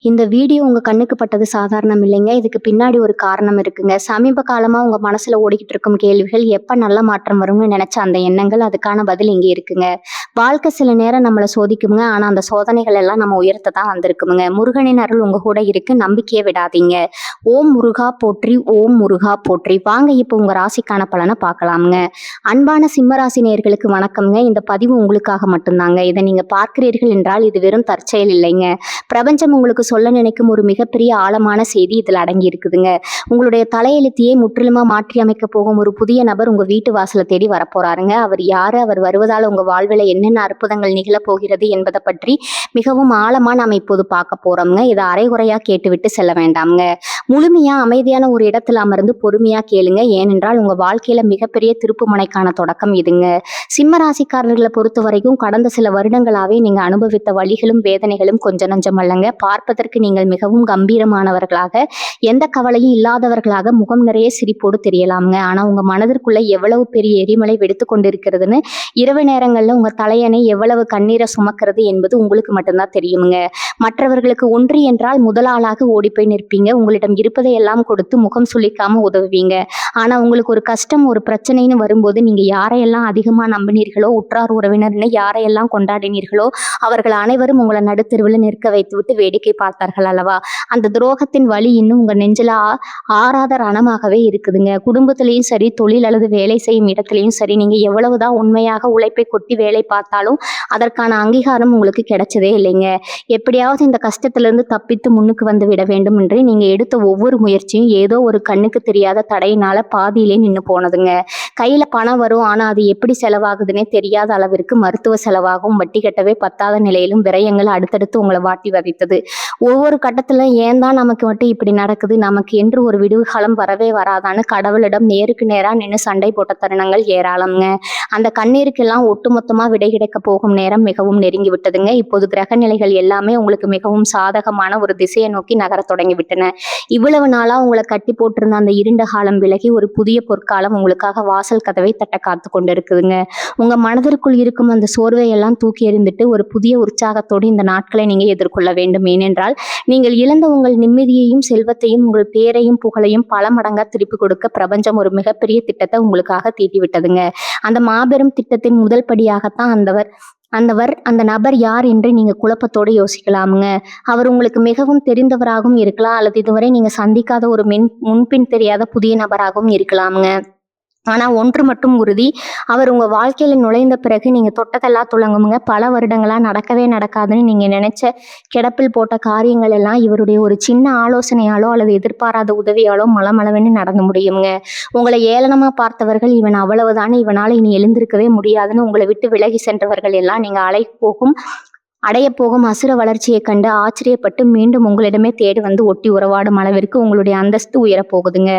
இந்த வீடியோ உங்க கண்ணுக்கு பட்டது சாதாரணம் இல்லைங்க. இதுக்கு பின்னாடி ஒரு காரணம் இருக்குங்க. சமீப காலமா உங்க மனசுல ஓடிக்கிட்டு இருக்கும் கேள்விகள், எப்ப நல்ல மாற்றம் வரும்னு நினைச்ச அந்த எண்ணங்கள், அதுக்கான பதில் இங்க இருக்குங்க. வாழ்க்கை சில நேரம் நம்மள சோதிக்குங்க. ஆனா அந்த சோதனைகள் எல்லாம் நம்ம உயர்த்த தான் வந்திருக்குமுங்க. முருகனின் அருள் உங்க கூட இருக்கு. நம்பிக்கையை விடாதீங்க. ஓம் முருகா போற்றி, ஓம் முருகா போற்றி. வாங்க இப்போ உங்க ராசிக்கான பலனை பார்க்கலாமுங்க. அன்பான சிம்மராசி நேயர்களுக்கு வணக்கம்ங்க. இந்த பதிவு உங்களுக்காக மட்டும்தாங்க. இதை நீங்க பார்க்கிறீர்கள் என்றால் இது வெறும் தற்செயல் இல்லைங்க. பிரபஞ்சம் உங்களுக்கு சொல்ல நினைக்கும் ஒரு மிகப்பெரிய ஆழமான செய்தி இதில் அடங்கி இருக்குதுங்க. உங்களுடைய தலையெழுத்தையே முற்றிலுமா மாற்றி அமைக்க போகும் ஒரு புதிய நபர் உங்க வீட்டு வாசலை தேடி வரப்போறாருங்க. அவர் யாரு, அவர் வருவதால் உங்க வாழ்வில் என்னென்ன அற்புதங்கள் நிகழ போகிறது என்பதை பற்றி மிகவும் ஆழமா நாம இப்போது பார்க்க போறோம்ங்க. இதை அரைகுறையா கேட்டுவிட்டு செல்ல வேண்டாம்ங்க. முழுமையா அமைதியான ஒரு இடத்துல அமர்ந்து பொறுமையா கேளுங்க. ஏனென்றால் உங்க வாழ்க்கையில மிகப்பெரிய திருப்பு முனைக்கான தொடக்கம் இதுங்க. சிம்ம ராசிக்காரர்களை பொறுத்த வரைக்கும் கடந்த சில வருடங்களாவே நீங்க அனுபவித்த வலிகளும் வேதனைகளும் கொஞ்சம் நஞ்சம் அல்லங்க. பார்ப்பதற்கு நீங்கள் மிகவும் கம்பீரமானவர்களாக, எந்த கவலையும் இல்லாதவர்களாக, முகம் நிறைய சிரிப்போடு தெரியலாம்ங்க. ஆனா உங்க மனதிற்குள்ள எவ்வளவு பெரிய எரிமலை வெடித்து கொண்டிருக்கிறதுன்னு, இரவு நேரங்கள்ல உங்க தலையணை எவ்வளவு கண்ணீரை சுமக்கிறது என்பது உங்களுக்கு மட்டும்தான் தெரியுங்க. மற்றவர்களுக்கு ஒன்று என்றால் முதல் ஆளாக ஓடி போய் நிற்பீங்க. உங்களிடம் இருப்பதை எல்லாம் கொடுத்து முகம் சுளிக்காம உதவுவீங்க. ஆனா உங்களுக்கு ஒரு கஷ்டம், ஒரு பிரச்சனைன்னு வரும்போது நீங்க யாரையெல்லாம் அதிகமா நம்பினீர்களோ, உற்றார் உறவினர்னு யாரையெல்லாம் கொண்டாடினீர்களோ, அவர்கள் அனைவரும் உங்களை நடுத்தெருவில் நிற்க வைத்துவிட்டு வேடிக்கை பார்த்தார்கள் அல்லவா? அந்த துரோகத்தின் வலி இன்னும் உங்க நெஞ்சில ஆறாத ரணமாகவே இருக்குதுங்க. குடும்பத்திலையும் சரி, தொழில் அல்லது வேலை செய்யும் இடத்துலையும் சரி, நீங்க எவ்வளவுதான் உண்மையாக உழைப்பை கொட்டி வேலை பார்த்தாலும் அதற்கான அங்கீகாரம் உங்களுக்கு கிடைச்சதே இல்லைங்க. எப்படியாவது இந்த கஷ்டத்திலிருந்து தப்பித்து முன்னுக்கு வந்து விட வேண்டும் என்று நீங்க எடுத்த ஒவ்வொரு முயற்சியும் ஏதோ ஒரு கண்ணுக்கு தெரியாத தடையினால பாதியிலே நின்று போனதுங்க. கையில பணம் வரும், ஆனா அது எப்படி செலவாகுதுன்னே தெரியாத அளவிற்கு மருத்துவ செலவாகவும், வட்டி கட்டவே பத்தாத நிலையிலும் விரயங்கள் அடுத்தடுத்து உங்களை வாட்டி வதைத்தது. ஒவ்வொரு கட்டத்துல ஏன் தான் நமக்கு மட்டும் இப்படி நடக்குது, நமக்கு என்று ஒரு விடுவு காலம் வரவே வராதான்னு கடவுளிடம் நேருக்கு நேரா நின்று சண்டை போட்ட தருணங்கள் ஏராளம்ங்க. அந்த கண்ணீருக்கெல்லாம் ஒட்டுமொத்தமா விடை கிடைக்க போகும் நேரம் மிகவும் நெருங்கி விட்டதுங்க. இப்போது கிரக நிலைகள் எல்லாமே உங்களுக்கு மிகவும் சாதகமான ஒரு திசையை நோக்கி நகர தொடங்கி விட்டன. இவ்வளவு நாளா உங்களை கட்டி போட்டிருந்த அந்த இருண்ட காலம் விலகி ஒரு புதிய பொற்காலம் உங்களுக்காக வாசல் கதவை தட்ட காத்து கொண்டு இருக்குதுங்க. உங்க மனதிற்குள் இருக்கும் அந்த சோர்வை எல்லாம் தூக்கி எறிந்துட்டு ஒரு புதிய உற்சாகத்தோடு இந்த நாட்களை நீங்க எதிர்கொள்ள வேண்டும். ஏனென்றால் நீங்கள் இழந்த உங்கள் நிம்மதியையும், செல்வத்தையும், உங்கள் பேரையும், புகழையும் பல மடங்கா திருப்பி கொடுக்க பிரபஞ்சம் ஒரு மிகப்பெரிய திட்டத்தை உங்களுக்காக தீட்டி விட்டதுங்க. அந்த மாபெரும் திட்டத்தின் முதல் படியாகத்தான் அந்த நபர் யார் என்று நீங்க குழப்பத்தோடு யோசிக்கலாமுங்க. அவர் உங்களுக்கு மிகவும் தெரிந்தவராகவும் இருக்கலாம், அல்லது இதுவரை நீங்க சந்திக்காத ஒரு முன்பின் தெரியாத புதிய நபராகவும் இருக்கலாமுங்க. ஆனா ஒன்று மட்டும் உறுதி, அவர் உங்க வாழ்க்கையில நுழைந்த பிறகு நீங்க தொட்டதெல்லாம் துளங்குமுங்க. பல வருடங்களா நடக்கவே நடக்காதுன்னு நீங்க நினைச்ச கிடப்பில் போட்ட காரியங்கள் எல்லாம் இவருடைய ஒரு சின்ன ஆலோசனையாலோ அல்லது எதிர்பாராத உதவியாலோ மளமளவென்னு நடந்து முடியுங்க. உங்களை ஏளனமா பார்த்தவர்கள், இவன் அவ்வளவுதானே, இவனால இனி எழுந்திருக்கவே முடியாதுன்னு உங்களை விட்டு விலகி சென்றவர்கள் எல்லாம் நீங்க அடைய போகும் அசுர வளர்ச்சியை கண்டு ஆச்சரியப்பட்டு மீண்டும் உங்களிடமே தேடி வந்து ஒட்டி உறவாடும் அளவிற்கு உங்களுடைய அந்தஸ்து உயரப்போகுதுங்க.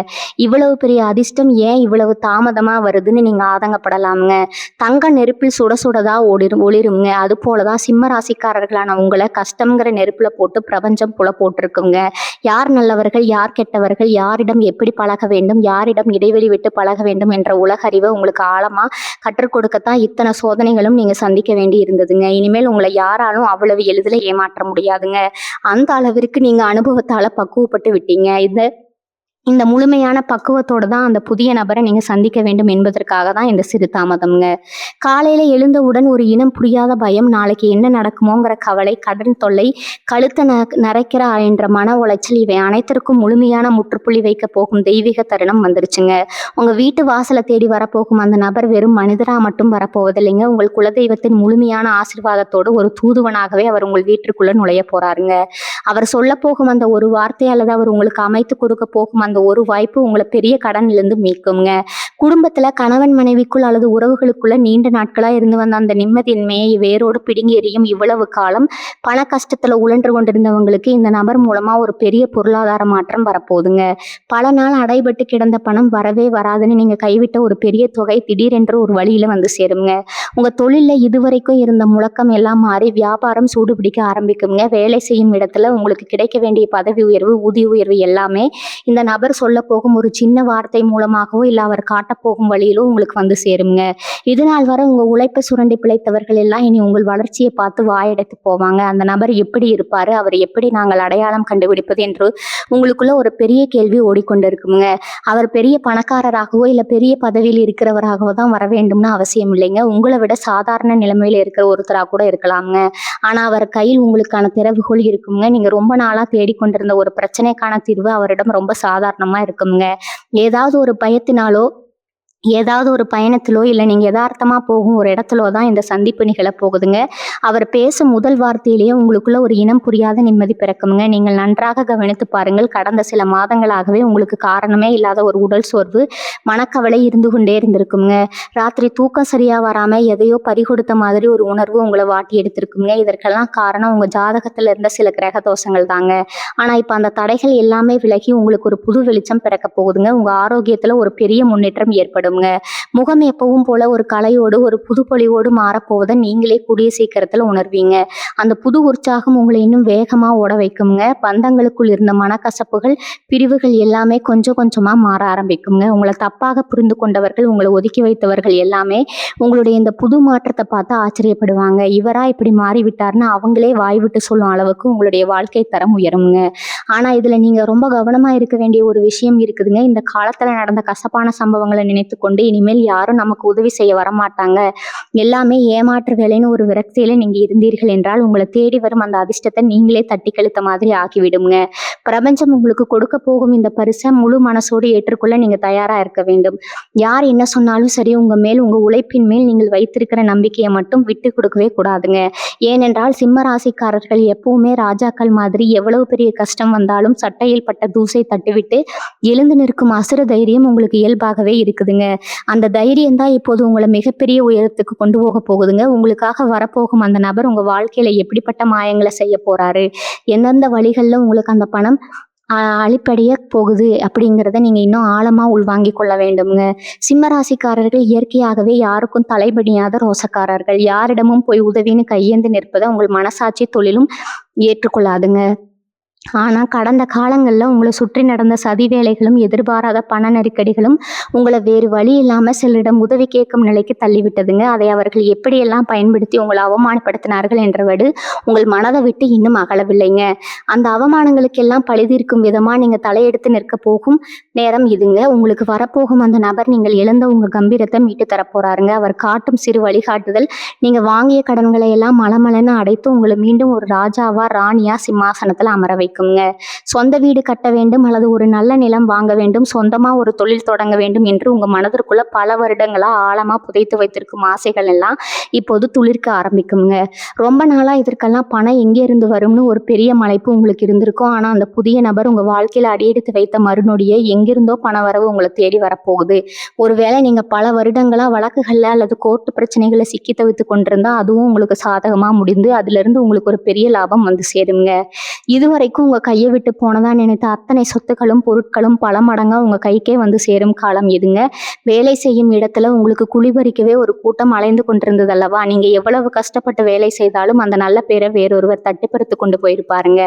இவ்வளவு பெரிய அதிர்ஷ்டம் ஏன் இவ்வளவு தாமதமா வருதுன்னு நீங்க ஆதங்கப்படலாமுங்க. தங்க நெருப்பில் சுட சுடதா ஒளிருங்க. அது போலதான் சிம்ம ராசிக்காரர்களான உங்களை கஷ்டம்ங்கிற நெருப்புல போட்டு பிரபஞ்சம் புல போட்டிருக்குங்க. யார் நல்லவர்கள், யார் கெட்டவர்கள், யாரிடம் எப்படி பழக வேண்டும், யாரிடம் இடைவெளி விட்டு பழக வேண்டும் என்ற உலக அறிவை உங்களுக்கு ஆழமா கற்றுக் கொடுக்கத்தான் இத்தனை சோதனைகளும் நீங்க சந்திக்க வேண்டி இருந்ததுங்க. இனிமேல் உங்களை யாராலும் அவ்வளவு எளிதில் ஏமாற்ற முடியாதுங்க. அந்த அளவிற்கு நீங்க அனுபவத்தால பக்குவப்பட்டு விட்டீங்க. இந்த முழுமையான பக்குவத்தோடு தான் அந்த புதிய நபரை நீங்க சந்திக்க வேண்டும் என்பதற்காக தான் இந்த சிறு தாமதம்ங்க. காலையில எழுந்தவுடன் ஒரு இனம் புரியாத பயம், நாளைக்கு என்ன நடக்குமோங்கிற கவலை, கடன் தொல்லை, கழுத்தை நரைக்கிற என்ற மன உளைச்சல், இவை அனைத்திற்கும் முழுமையான முற்றுப்புள்ளி வைக்க போகும் தெய்வீக தருணம் வந்துருச்சுங்க. உங்க வீட்டு வாசலை தேடி வரப்போகும் அந்த நபர் வெறும் மனிதரா மட்டும் வரப்போவதில்லைங்க. உங்கள் குலதெய்வத்தின் முழுமையான ஆசீர்வாதத்தோடு ஒரு தூதுவனாகவே அவர் உங்கள் வீட்டிற்குள்ள நுழைய போறாருங்க. அவர் சொல்ல போகும் அந்த ஒரு வார்த்தை அல்லது அவர் உங்களுக்கு அமைத்து கொடுக்க போகும் அந்த ஒரு வாய்ப்பு உங்களை பெரிய கடனிலிருந்து மீட்குங்க. குடும்பத்துல கணவன் மனைவிக்குள் அல்லது உறவுகளுக்குள்ள நீண்ட நாட்களா இருந்து வந்த அந்த நிம்மதியின்மையை வேரோடு பிடுங்கி எறியும் இவ்வளவு காலம் பண கஷ்டத்துல உழன்று கொண்டிருந்தவங்களுக்கு இந்த நபர் மூலமா ஒரு பெரிய பொருளாதார மாற்றம் வரப்போகுதுங்க. பல நாள் அடைபட்டு கிடந்த பணம் வரவே வராதுன்னு நீங்க கைவிட்ட ஒரு பெரிய தொகை திடீரென்று ஒரு வழியில வந்து சேருங்க. உங்க தொழில்ல இதுவரைக்கும் இருந்த முழக்கம் எல்லாம் மாறி வியாபாரம் சூடுபிடிக்க ஆரம்பிக்குங்க. வேலை செய்யும் இடத்துல உங்களுக்கு கிடைக்க வேண்டிய பதவி உயர்வு, ஊதிய உயர்வு எல்லாமே இந்த நபர் சொல்லப் போகும் ஒரு சின்ன வார்த்தை மூலமாகவோ இல்ல அவர் காட்டப் போகும் வழியிலோ உங்களுக்கு வந்து சேருங்க. இதுநாள் வரை உங்க உழைப்பை சுரண்டி பிழைத்தவர்கள் எல்லாம் இனி உங்கள் வளர்ச்சியை பார்த்து வாயடைத்து போவாங்க. அந்த நபர் எப்படி இருப்பாரு, அவர் எப்படி நாங்கள் அடையாளம் கண்டுபிடிப்பது என்று உங்களுக்குள்ள ஒரு பெரிய கேள்வி ஓடிக்கொண்டிருக்குங்க. அவர் பெரிய பணக்காரராகவோ இல்ல பெரிய பதவியில் இருக்கிறவராகவோ தான் வர வேண்டும்னு அவசியம் இல்லைங்க. உங்களை விட சாதாரண நிலைமையில இருக்கிற ஒருத்தரா கூட இருக்கலாம்ங்க. ஆனா அவர் கையில் உங்களுக்கான திறவுகோல் இருக்குங்க. நீங்க ரொம்ப நாளா தேடிக்கொண்டிருந்த ஒரு பிரச்சனைக்கான தீர்வு அவரிடம் ரொம்ப சாதாரணமா இருக்குங்க. ஏதாவது ஒரு பயத்தினாலோ ஏதாவது ஒரு பயணத்திலோ இல்ல நீங்க யதார்த்தமா போகும் ஒரு இடத்திலோ தான் இந்த சந்திப்பு நிகழப் போகுதுங்க. அவர் பேசும் முதல் வார்த்தையிலேயே உங்களுக்குள்ள ஒரு இனம் புரியாத நிம்மதி பிறக்குங்க. நீங்கள் நன்றாக கவனித்து பாருங்கள். கடந்த சில மாதங்களாகவே உங்களுக்கு காரணமே இல்லாத ஒரு உடல் சோர்வு, மனக்கவலை இருந்து கொண்டே இருந்திருக்குங்க. ராத்திரி தூக்கம் சரியா வராம எதையோ பறிகொடுத்த மாதிரி ஒரு உணர்வு உங்களை வாட்டி எடுத்திருக்குங்க. இதற்கெல்லாம் காரணம் உங்க ஜாதகத்துல இருந்த சில கிரக தோஷங்கள் தாங்க. ஆனா இப்ப அந்த தடைகள் எல்லாமே விலகி உங்களுக்கு ஒரு புது வெளிச்சம் பிறக்க போகுதுங்க. உங்க ஆரோக்கியத்துல ஒரு பெரிய முன்னேற்றம் ஏற்படும். முகம் எப்பவும் போல ஒரு கலையோடு ஒரு புது பொலிவோடு மாறப்போவதை நீங்களே கூடிய சீக்கிரத்துல உணர்வீங்க. அந்த புது உற்சாகம் உங்களை இன்னும் வேகமா ஓட வைக்குங்க. பந்தங்களுக்குள் இருந்த மனக்கசப்புகள், பிரிவுகள் எல்லாமே கொஞ்சம் கொஞ்சமா மாற ஆரம்பிக்குங்க. உங்களை தப்பாக புரிந்து கொண்டவர்கள், உங்களை ஒதுக்கி வைத்தவர்கள் எல்லாமே உங்களுடைய இந்த புது மாற்றத்தை பார்த்து ஆச்சரியப்படுவாங்க. இவரா இப்படி மாறிவிட்டார்னு அவங்களே வாய் விட்டு சொல்லும் அளவுக்கு உங்களுடைய வாழ்க்கை தரம் உயருங்க. ஆனா இதுல நீங்க ரொம்ப கவனமா இருக்க வேண்டிய ஒரு விஷயம் இருக்குதுங்க. இந்த காலத்துல நடந்த கசப்பான சம்பவங்களை நினைத்து கொண்டு இனிமேல் யாரும் நமக்கு உதவி செய்ய வரமாட்டாங்க, எல்லாமே ஏமாற்று வேலைன்னு ஒரு விரக்தியில நீங்க இருந்தீர்கள் என்றால் உங்களை தேடி வரும் அந்த அதிர்ஷ்டத்தை நீங்களே தட்டி கழித்த மாதிரி ஆக்கிவிடுங்க. பிரபஞ்சம் உங்களுக்கு கொடுக்க போகும் இந்த பரிசை முழு மனசோடு ஏற்றுக்கொள்ள நீங்க தயாரா இருக்க வேண்டும். யார் என்ன சொன்னாலும் சரி, உங்க மேல் உங்க உழைப்பின் மேல் நீங்கள் வைத்திருக்கிற நம்பிக்கையை மட்டும் விட்டு கொடுக்கவே கூடாதுங்க. ஏனென்றால் சிம்ம ராசிக்காரர்கள் எப்பவுமே ராஜாக்கள் மாதிரி எவ்வளவு பெரிய கஷ்டம் வந்தாலும் சட்டையில் பட்ட தூசை தட்டிவிட்டு எழுந்து நிற்கும் அசுர தைரியம் உங்களுக்கு இயல்பாகவே இருக்குதுங்க. அந்த தைரியம் தான் இப்போது உங்களை மிகப்பெரிய உயரத்துக்கு கொண்டு போக போகுதுங்க. உங்களுக்காக வரப்போகும் அந்த நபர் உங்க வாழ்க்கையில எப்படிப்பட்ட மாயங்களை செய்ய போறாரு, எந்தெந்த வழிகள்ல உங்களுக்கு அந்த பணம் அழிப்படைய போகுது அப்படிங்கிறத நீங்க இன்னும் ஆழமா உள்வாங்கிக் கொள்ள வேண்டும்ங்க. சிம்மராசிக்காரர்கள் இயற்கையாகவே யாருக்கும் தலைபடியாத ரோசக்காரர்கள். யாரிடமும் போய் உதவின்னு கையேந்து நிற்பதை உங்கள் மனசாட்சி தொழிலும் ஏற்றுக்கொள்ளாதுங்க. ஆனா கடந்த காலங்கள்ல உங்களை சுற்றி நடந்த சதி வேலைகளும் எதிர்பாராத பண நெருக்கடிகளும் உங்களை வேறு வழி இல்லாம சிலரிடம் உதவி கேட்கும் நிலைக்கு தள்ளிவிட்டதுங்க. அதை அவர்கள் எப்படியெல்லாம் பயன்படுத்தி உங்களை அவமானப்படுத்தினார்கள் என்றவடு உங்கள் மனதை விட்டு இன்னும் அகலவில்லைங்க. அந்த அவமானங்களுக்கெல்லாம் பழிதீர்க்கும் விதமா நீங்க தலையெடுத்து நிற்க போகும் நேரம் இதுங்க. உங்களுக்கு வரப்போகும் அந்த நபர் நீங்கள் இழந்த உங்க கம்பீரத்தை மீட்டு தரப்போறாருங்க. அவர் காட்டும் சிறு வழிகாட்டுதல் நீங்க வாங்கிய கடன்களை எல்லாம் மலமலன்னு அடைத்து உங்களை மீண்டும் ஒரு ராஜாவா ராணியா சிம்மாசனத்துல அமர வைக்குங்க. சொந்த வீடு கட்ட வேண்டும் அல்லது ஒரு நல்ல நிலம் வாங்க வேண்டும், சொந்தமா ஒரு தொழில் தொடங்க வேண்டும் என்று உங்க மனதிற்குள்ள பல வருடங்களா ஆழமா புதைத்து வைத்திருக்கும் ஆசைகள் எல்லாம் இப்போது துளிர்க்க ஆரம்பிக்குங்க. ரொம்ப நாளா இதற்கெல்லாம் பணம் எங்கே இருந்து வரும்னு ஒரு பெரிய மலைப்பு உங்களுக்கு இருந்திருக்கும். ஆனா அந்த புதிய நபர் உங்க வாழ்க்கையில அடியெடுத்து வைத்த மறுநொடியே எங்கிருந்தோ பண வரவு உங்களை தேடி வரப்போகுது. ஒருவேளை நீங்க பல வருடங்களா வழக்குகள்ல அல்லது கோர்ட்டு பிரச்சனைகளை சிக்கி தவித்து கொண்டிருந்தா அதுவும் உங்களுக்கு சாதகமா முடிந்து அதுல இருந்து உங்களுக்கு ஒரு பெரிய லாபம் வந்து சேருங்க. இதுவரைக்கும் உங்க கையை விட்டு போனதா நினைத்த அத்தனை சொத்துக்களும் பொருட்களும் பல மடங்கா உங்க கைக்கே வந்து சேரும் காலம் இதுங்க. வேலை செய்யும் இடத்துல உங்களுக்கு குளிபறிக்கவே ஒரு கூட்டம் அலைந்து கொண்டிருந்தது அல்லவா? நீங்க எவ்வளவு கஷ்டப்பட்டு வேலை செய்தாலும் அந்த நல்ல பேரை வேறொருவர் தட்டிப்பறித்து கொண்டு போயிருப்பாருங்க.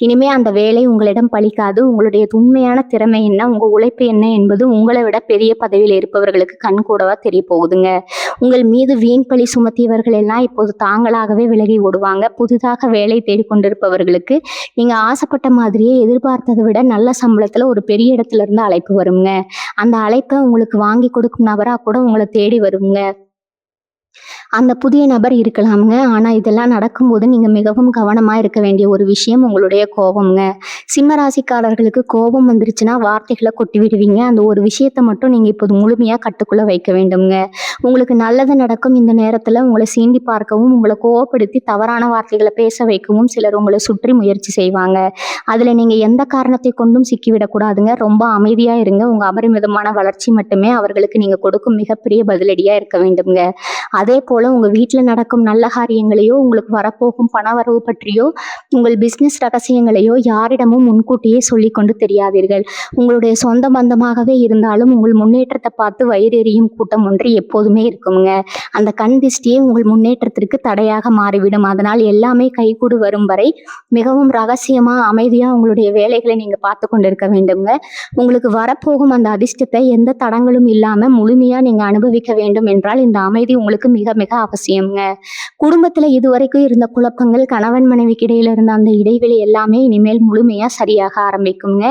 இனிமே அந்த வேலை உங்களிடம் பலிக்காது. உங்களுடைய உண்மையான திறமை என்ன, உங்க உழைப்பு என்ன என்பது உங்களை விட பெரிய பதவியில் இருப்பவர்களுக்கு கண்கூடவா தெரிய போகுதுங்க. உங்கள் மீது வீண் பழி சுமத்தியவர்கள் எல்லாம் இப்போது தாங்களாகவே விலகி ஓடுவாங்க. புதிதாக வேலை தேடிக்கொண்டிருப்பவர்களுக்கு நீங்க ஆசைப்பட்ட மாதிரியே எதிர்பார்த்ததை விட நல்ல சம்பளத்துல ஒரு பெரிய இடத்துல இருந்து அழைப்பு வருங்க. அந்த அழைப்பை உங்களுக்கு வாங்கி கொடுக்கும் நபரா கூட உங்களை தேடி வருங்க. அந்த புதிய நபர் இருக்கலாமுங்க. ஆனா இதெல்லாம் நடக்கும்போது நீங்க மிகவும் கவனமா இருக்க வேண்டிய ஒரு விஷயம் உங்களுடைய கோபம்ங்க. சிம்ம ராசிக்காரர்களுக்கு கோபம் வந்துருச்சுன்னா வார்த்தைகளை கொட்டி விடுவீங்க. அந்த ஒரு விஷயத்தை மட்டும் நீங்க இப்போது முழுமையா கட்டுக்குள்ள வைக்க வேண்டும்ங்க. உங்களுக்கு நல்லது நடக்கும் இந்த நேரத்துல உங்களை சீண்டி பார்க்கவும் உங்களை கோவப்படுத்தி தவறான வார்த்தைகளை பேச வைக்கவும் சிலர் உங்களை சுற்றி முயற்சி செய்வாங்க. அதுல நீங்க எந்த காரணத்தை கொண்டும் சிக்கிவிடக்கூடாதுங்க. ரொம்ப அமைதியா இருங்க. உங்க அபரிமிதமான வளர்ச்சி மட்டுமே அவர்களுக்கு நீங்க கொடுக்கும் மிகப்பெரிய பதிலடியா இருக்க வேண்டும்ங்க. அதே போல போல உங்க வீட்ல நடக்கும் நல்ல காரியங்களையோ, உங்களுக்கு வரப்போகும் பணவரவு பற்றியோ, உங்கள் பிசினஸ் ரகசியங்களையோ யாரிடமும் முன்கூட்டியே சொல்லிக்கொண்டு தெரியாதீர்கள். உங்களுடைய சொந்த பந்தமாகவே இருந்தாலும் உங்கள் முன்னேற்றத்தை பார்த்து வயிறெறியும் கூட்டம் ஒன்று எப்போதுமே இருக்குங்க. அந்த கண் திஷ்டியே உங்கள் முன்னேற்றத்திற்கு தடையாக மாறிவிடும். அதனால் எல்லாமே கைகூடி வரும் வரை மிகவும் ரகசியமா, அமைதியா உங்களுடைய வேலைகளை நீங்க பார்த்து கொண்டிருக்க வேண்டுங்க. உங்களுக்கு வரப்போகும் அந்த அதிர்ஷ்டத்தை எந்த தடங்களும் இல்லாம முழுமையா நீங்க அனுபவிக்க வேண்டும் என்றால் இந்த அமைதி உங்களுக்கு மிக மிக அவசியம்ங்க. குடும்பத்துல இதுவரைக்கும் இருந்த குழப்பங்கள், கணவன் மனைவிக்கு இடையில இருந்த அந்த இடைவெளி எல்லாமே இனிமேல் முழுமையா சரியாக ஆரம்பிக்குங்க.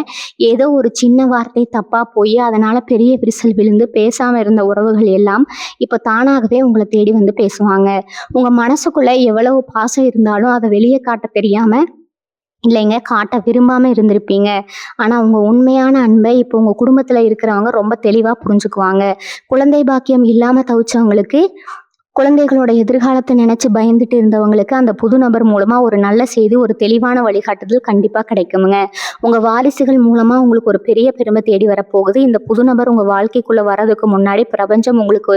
ஏதோ ஒரு சின்ன வார்த்தை தப்பா போய் அதனால பெரிய விரிசல் விழுந்து பேசாம இருந்த உறவுகள் எல்லாம் இப்ப தானாகவே உங்களை தேடி வந்து பேசுவாங்க. உங்க மனசுக்குள்ள எவ்வளவு பாசம் இருந்தாலும் அதை வெளியே காட்ட தெரியாம இல்லைங்க, காட்ட விரும்பாம இருந்திருப்பீங்க. ஆனா உங்க உண்மையான அன்பை இப்போ உங்க குடும்பத்துல இருக்கிறவங்க ரொம்ப தெளிவா புரிஞ்சுக்குவாங்க. குழந்தை பாக்கியம் இல்லாம தவிச்சவங்களுக்கு, குழந்தைகளோட எதிர்காலத்தை நினைச்சு பயந்துட்டு இருந்தவங்களுக்கு அந்த புது நபர் மூலமா ஒரு நல்ல செய்தி, ஒரு தெளிவான வழிகாட்டுதல் கண்டிப்பா கிடைக்குங்க. உங்க வாரிசுகள் மூலமா உங்களுக்கு ஒரு பெரிய பெருமை தேடி வரப்போகுது. இந்த புது நபர் உங்க வாழ்க்கைக்குள்ள வர்றதுக்கு முன்னாடி பிரபஞ்சம் உங்களுக்கு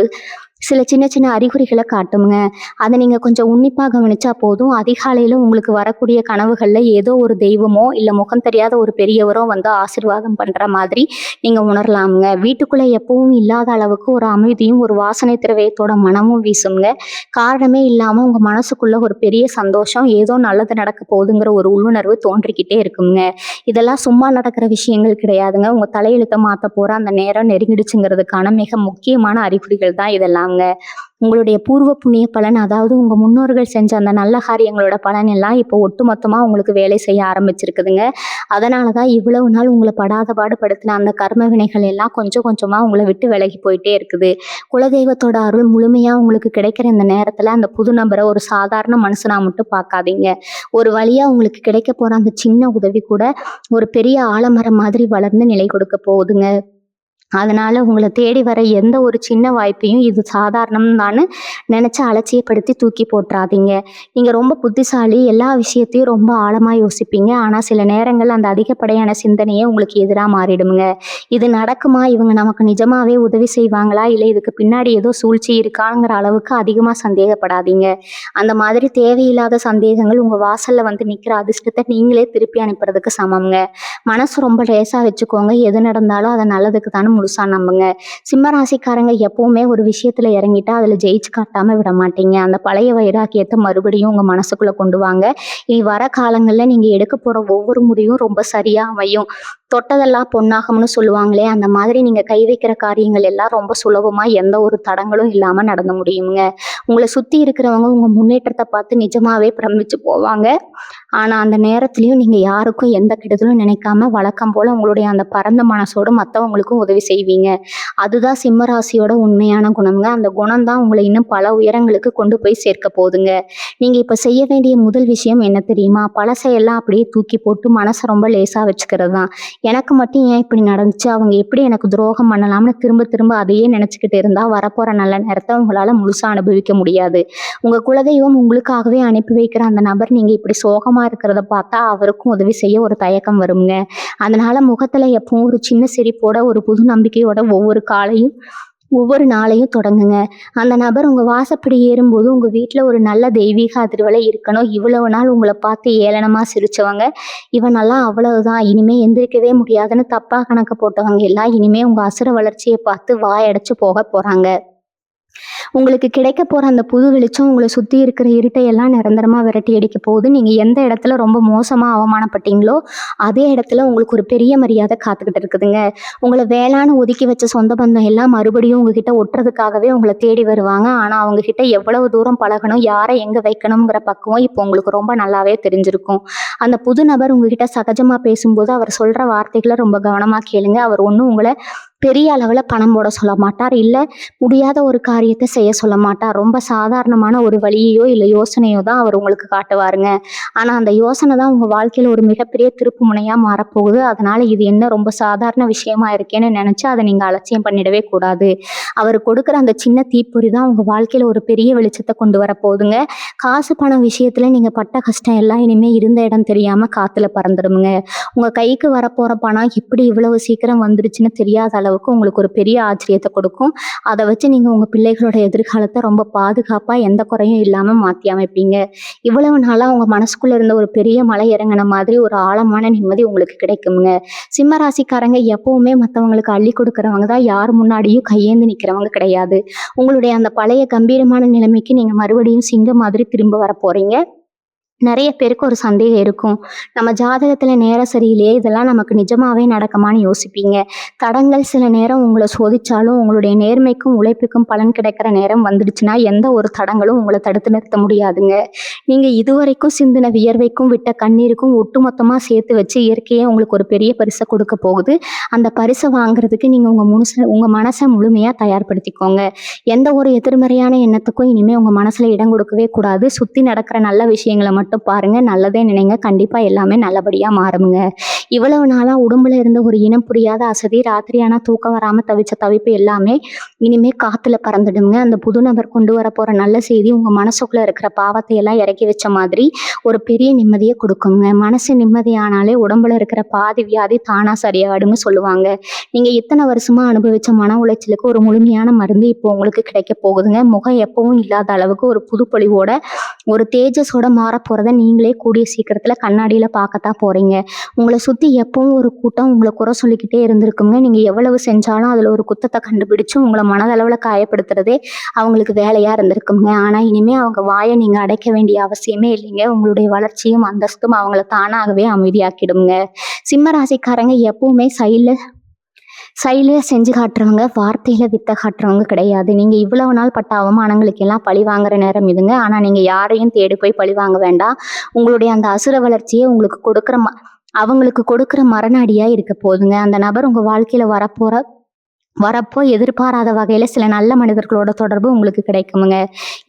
சில சின்ன சின்ன அறிகுறிகளை காட்டுங்க. அதை நீங்க கொஞ்சம் உன்னிப்பா கவனிச்சா போதும். அதிகாலையில உங்களுக்கு வரக்கூடிய கனவுகள்ல ஏதோ ஒரு தெய்வமோ இல்ல முகம் தெரியாத ஒரு பெரியவரோ வந்து ஆசீர்வாதம் பண்ற மாதிரி நீங்க உணரலாமுங்க. வீட்டுக்குள்ள எப்பவும் இல்லாத அளவுக்கு ஒரு அமைதியும் ஒரு வாசனை திரவியத்தோட மனமும் வீசுங்க. காரணமே இல்லாம உங்க மனசுக்குள்ள ஒரு பெரிய சந்தோஷம், ஏதோ நல்லது நடக்க போகுதுங்கிற ஒரு உள்ளுணர்வு தோன்றிக்கிட்டே இருக்குங்க. இதெல்லாம் சும்மா நடக்கிற விஷயங்கள் கிடையாதுங்க. உங்க தலையெழுத்தை மாத்த போற அந்த நேரம் நெருங்கிடுச்சுங்கிறதுக்கான மிக முக்கியமான அறிகுறிகள் தான் இதெல்லாம்ங்க. உங்களுடைய பூர்வ புண்ணிய பலன், அதாவது உங்க முன்னோர்கள் செஞ்ச அந்த நல்ல காரியங்களோட பலன் எல்லாம் இப்போ ஒட்டுமொத்தமா உங்களுக்கு வேலை செய்ய ஆரம்பிச்சிருக்குதுங்க. அதனாலதான் இவ்வளவு நாள் உங்களை படாத பாடுபடுத்தின அந்த கர்ம வினைகள் எல்லாம் கொஞ்சம் கொஞ்சமா உங்களை விட்டு விலகி போயிட்டே இருக்குது. குலதெய்வத்தோட அருள் முழுமையா உங்களுக்கு கிடைக்கிற இந்த நேரத்துல அந்த புது நபரை ஒரு சாதாரண மனுஷனா மட்டும் பார்க்காதீங்க. ஒரு வழியா உங்களுக்கு கிடைக்க போற அந்த சின்ன உதவி கூட ஒரு பெரிய ஆலமரம் மாதிரி வளர்ந்து நிலை கொடுக்க போகுதுங்க. அதனால உங்களை தேடி வர எந்த ஒரு சின்ன வாய்ப்பையும் இது சாதாரணம் தான்னு நினைச்சு அலட்சியப்படுத்தி தூக்கி போட்டுறாதீங்க. நீங்க ரொம்ப புத்திசாலி, எல்லா விஷயத்தையும் ரொம்ப ஆழமா யோசிப்பீங்க. ஆனா சில நேரங்கள் அந்த அதிகப்படியான சிந்தனையே உங்களுக்கு எதிராக மாறிடுங்க. இது நடக்குமா, இவங்க நமக்கு நிஜமாவே உதவி செய்வாங்களா, இல்லை இதுக்கு பின்னாடி ஏதோ சூழ்ச்சி இருக்காங்கிற அளவுக்கு அதிகமா சந்தேகப்படாதீங்க. அந்த மாதிரி தேவையில்லாத சந்தேகங்கள் உங்க வாசல்ல வந்து நிக்கிற அதிர்ஷ்டத்தை நீங்களே திருப்பி அனுப்புறதுக்கு சமம்ங்க. மனசு ரொம்ப லேசா வச்சுக்கோங்க. எது நடந்தாலும் அதை நல்லதுக்கு தானே முழுசா நம்புங்க. சிம்ம ராசிக்காரங்க எப்பவுமே ஒரு விஷயத்துல இறங்கிட்டா அதுல ஜெயிச்சு காட்டாம விட மாட்டீங்க. அந்த பழைய வைராக்கியத்தை மறுபடியும் உங்க மனசுக்குள்ள கொண்டு வாங்க. இனி வர காலங்கள்ல நீங்க எடுக்க போற ஒவ்வொரு முடிவும் ரொம்ப சரியா அமையும். தொட்டதெல்லாம் பொன்னாகும்னு சொல்லுவாங்களே, அந்த மாதிரி நீங்க கை வைக்கிற காரியங்கள் எல்லாம் ரொம்ப சுலபமா எந்த ஒரு தடங்களும் இல்லாம நடந்து முடியுங்க. உங்களை சுத்தி இருக்கிறவங்க உங்க முன்னேற்றத்தை பார்த்து நிஜமாவே பிரமிச்சு போவாங்க. ஆனா அந்த நேரத்திலயும் நீங்க யாருக்கும் எந்த கெடுதலும் நினைக்காம வழக்கம் போல உங்களுடைய அந்த பரந்த மனசோட மற்றவங்களுக்கும் உதவி செய்வீங்க. அதுதான் சிம்ம ராசியோட உண்மையான குணம்ங்க. அந்த குணம் தான் உங்களை இன்னும் பல உயரங்களுக்கு கொண்டு போய் சேர்க்க போகுதுங்க. நீங்க இப்ப செய்ய வேண்டிய முதல் விஷயம் என்ன தெரியுமா? பழசையெல்லாம் அப்படியே தூக்கி போட்டு மனசை ரொம்ப லேசா வச்சுக்கிறது தான். எனக்கு மட்டும் ஏன் இப்படி நடந்துச்சு, அவங்க எப்படி எனக்கு துரோகம் பண்ணலாம்னு திரும்ப திரும்ப அதையே நினைச்சுக்கிட்டு இருந்தா வரப்போற நல்ல நேரத்தை உங்களால முழுசா அனுபவிக்க முடியாது. உங்க குலதெய்வம் உங்களுக்காகவே அனுப்பி வைக்கிற அந்த நபர் நீங்க இப்படி சோகமா இருக்கிறத பார்த்தா அவருக்கும் உதவி செய்ய ஒரு தயக்கம் வருங்க. அதனால முகத்துல எப்பவும் ஒரு சின்ன சிரிப்போட, ஒரு புது நம்பிக்கையோட ஒவ்வொரு நாளையும் தொடங்குங்க. அந்த நபர் உங்க வாசப்படி ஏறும்போது உங்க வீட்டுல ஒரு நல்ல தெய்வீக அதிர்வலை இருக்கணும். இவ்வளவு நாள் உங்களை பார்த்து ஏளனமா சிரிச்சவங்க, இவனெல்லாம் அவ்வளவுதான், இனிமே எந்திரிக்கவே முடியாதுன்னு தப்பா கணக்கு போட்டவங்க எல்லாம் இனிமே உங்க அசுர வளர்ச்சியை பார்த்து வாயடைச்சு போக போறாங்க. உங்களுக்கு கிடைக்க போற அந்த புது வெளிச்சம் உங்களை சுத்தி இருக்கிற இருட்டையெல்லாம் நிரந்தரமா விரட்டி அடிக்க போகுது. நீங்க எந்த இடத்துல ரொம்ப மோசமா அவமானப்பட்டீங்களோ அதே இடத்துல உங்களுக்கு ஒரு பெரிய மரியாதை காத்துக்கிட்டு இருக்குதுங்க. உங்களை வேளான்னு ஒதுக்கி வச்ச சொந்த பந்தம் எல்லாம் மறுபடியும் உங்ககிட்ட ஒட்டுறதுக்காகவே உங்களை தேடி வருவாங்க. ஆனா அவங்க கிட்ட எவ்வளவு தூரம் பழகணும், யாரை எங்க வைக்கணுங்கிற பக்குவம் இப்போ உங்களுக்கு ரொம்ப நல்லாவே தெரிஞ்சிருக்கும். அந்த புது நபர் உங்ககிட்ட சகஜமா பேசும்போது அவர் சொல்ற வார்த்தைகளை ரொம்ப கவனமா கேளுங்க. அவர் ஒன்றும் உங்களை பெரிய அளவில் பணம் போட சொல்ல மாட்டார், இல்லை முடியாத ஒரு காரியத்தை செய்ய சொல்ல மாட்டார். ரொம்ப சாதாரணமான ஒரு வழியையோ இல்லை யோசனையோ தான் அவர் உங்களுக்கு காட்டுவாருங்க. ஆனால் அந்த யோசனை தான் உங்கள் வாழ்க்கையில் ஒரு மிகப்பெரிய திருப்பு முனையாக மாறப்போகுது. அதனால் இது என்ன ரொம்ப சாதாரண விஷயமா இருக்கேன்னு நினச்சி அதை நீங்கள் அலட்சியம் பண்ணிடவே கூடாது. அவர் கொடுக்குற அந்த சின்ன தீப்பொறி தான் உங்கள் வாழ்க்கையில் ஒரு பெரிய வெளிச்சத்தை கொண்டு வரப்போகுதுங்க. காசு பணம் விஷயத்தில் நீங்கள் பட்ட கஷ்டம் எல்லாம் இனிமேல் இருந்த இடம் தெரியாமல் காற்றுல பறந்துடுங்க. உங்கள் கைக்கு வரப்போகிற பணம் இப்படி இவ்வளவு சீக்கிரம் வந்துருச்சுன்னு தெரியாத அளவுக்கு உங்களுக்கு ஒரு பெரிய ஆச்சரியத்தை கொடுக்கும். அதை வச்சு நீங்கள் உங்கள் பிள்ளைகளோட எதிர்காலத்தை ரொம்ப பாதுகாப்பா எந்த குறையும் இல்லாம மாத்தி அமைப்பீங்க. இவ்வளவு நாளா உங்க மனசுக்குள்ள இருந்த ஒரு பெரிய மலை இறங்குன மாதிரி ஒரு ஆழமான நிம்மதி உங்களுக்கு கிடைக்குங்க. சிம்ம ராசிக்காரங்க எப்பவுமே மத்தவங்களுக்கு அள்ளி கொடுக்கறவங்க தான், யார் முன்னாடியும் கையேந்தி நிக்கிறவங்க கிடையாது. உங்களுடைய அந்த பழைய கம்பீரமான நிலைமைக்கு நீங்க மறுபடியும் சிங்கம் மாதிரி திரும்ப வர போறீங்க. நிறைய பேருக்கு ஒரு சந்தேகம் இருக்கும். நம்ம ஜாதகத்துல நேரம் சரியில்லையே, இதெல்லாம் நமக்கு நிஜமாவே நடக்குமான்னு யோசிப்பீங்க. தடங்கள் சில நேரம் உங்களை சோதிச்சாலும் உங்களுடைய நேர்மைக்கும் உழைப்புக்கும் பலன் கிடைக்கிற நேரம் வந்துடுச்சுன்னா எந்த ஒரு தடங்களும் உங்களை தடுத்து நிறுத்த முடியாதுங்க. நீங்க இதுவரைக்கும் சிந்தின வியர்வைக்கும் விட்ட கண்ணீருக்கும் ஒட்டுமொத்தமா சேர்த்து வச்சு இயற்கையே உங்களுக்கு ஒரு பெரிய பரிசை கொடுக்க போகுது. அந்த பரிசை வாங்குறதுக்கு நீங்க உங்க மனசை முழுமையா தயார்படுத்திக்கோங்க. எந்த ஒரு எதிர்மறையான எண்ணத்துக்கும் இனிமே உங்க மனசுல இடம் கொடுக்கவே கூடாது. சுத்தி நடக்கிற நல்ல விஷயங்களை மட்டும் பாருங்க, நல்லதே நினைங்க, கண்டிப்பா எல்லாமே நல்லபடியா மாறுங்க. இவ்வளவு நாளா உடம்புல இருந்த ஒரு இனம் புரியாத அசதி, ராத்திரியானா தூக்கம் வராம தவிச்ச தவிப்பு எல்லாமே இனிமே காத்துல பறந்துடுங்க. அந்த புது நபர் கொண்டு வர போற நல்ல செய்தி உங்க மனசுக்குள்ள இருக்கிற பாவத்தை எல்லாம் இறக்கி வச்ச மாதிரி ஒரு பெரிய நிம்மதியை கொடுக்குங்க. மனசு நிம்மதியானாலே உடம்புல இருக்கிற பாதி வியாதி தானா சரியாயிடும்னு சொல்லுவாங்க. நீங்க இத்தனை வருஷமா அனுபவிச்ச மன உளைச்சலுக்கு ஒரு முழுமையான மருந்து இப்போ உங்களுக்கு கிடைக்க போகுதுங்க. முகம் எப்பவும் இல்லாத அளவுக்கு ஒரு புது பொலிவோட ஒரு தேஜஸோட மாற போறத நீங்களே கூடிய சீக்கிரத்துல கண்ணாடியில பார்க்கத்தான் போறீங்க. உங்களை சுத்தி எப்பவும் ஒரு கூட்டம் உங்களை குறை சொல்லிக்கிட்டே இருந்திருக்குங்க. நீங்க எவ்வளவு செஞ்சாலும் அதுல ஒரு குத்தத்தை கண்டுபிடிச்சு உங்களை மனதளவுல காயப்படுத்துறதே அவங்களுக்கு வேலையா இருந்திருக்குங்க. ஆனா இனிமே அவங்க வாயை நீங்க அடைக்க வேண்டிய அவசியமே இல்லைங்க. உங்களுடைய வளர்ச்சியும் அந்தஸ்தும் அவங்கள தானாகவே அமைதியாக்கிடுங்க. சிம்ம ராசிக்காரங்க எப்பவுமே செயல செஞ்சு காட்டுறவங்க, வார்த்தையில வித்த காட்டுறவங்க கிடையாது. நீங்க இவ்வளவு நாள் பட்ட அவமானங்களுக்கு எல்லாம் பழி வாங்குற நேரம் இதுங்க. ஆனா நீங்க யாரையும் தேடி போய் பழி வாங்க வேண்டாம். உங்களுடைய அந்த அசுர வளர்ச்சியை அவங்களுக்கு கொடுக்குற மரணஅடியா இருக்க போதுங்க. அந்த நபர் உங்க வாழ்க்கையில வரப்போ எதிர்பாராத வகையில சில நல்ல மனிதர்களோட தொடர்பு உங்களுக்கு கிடைக்குமுங்க.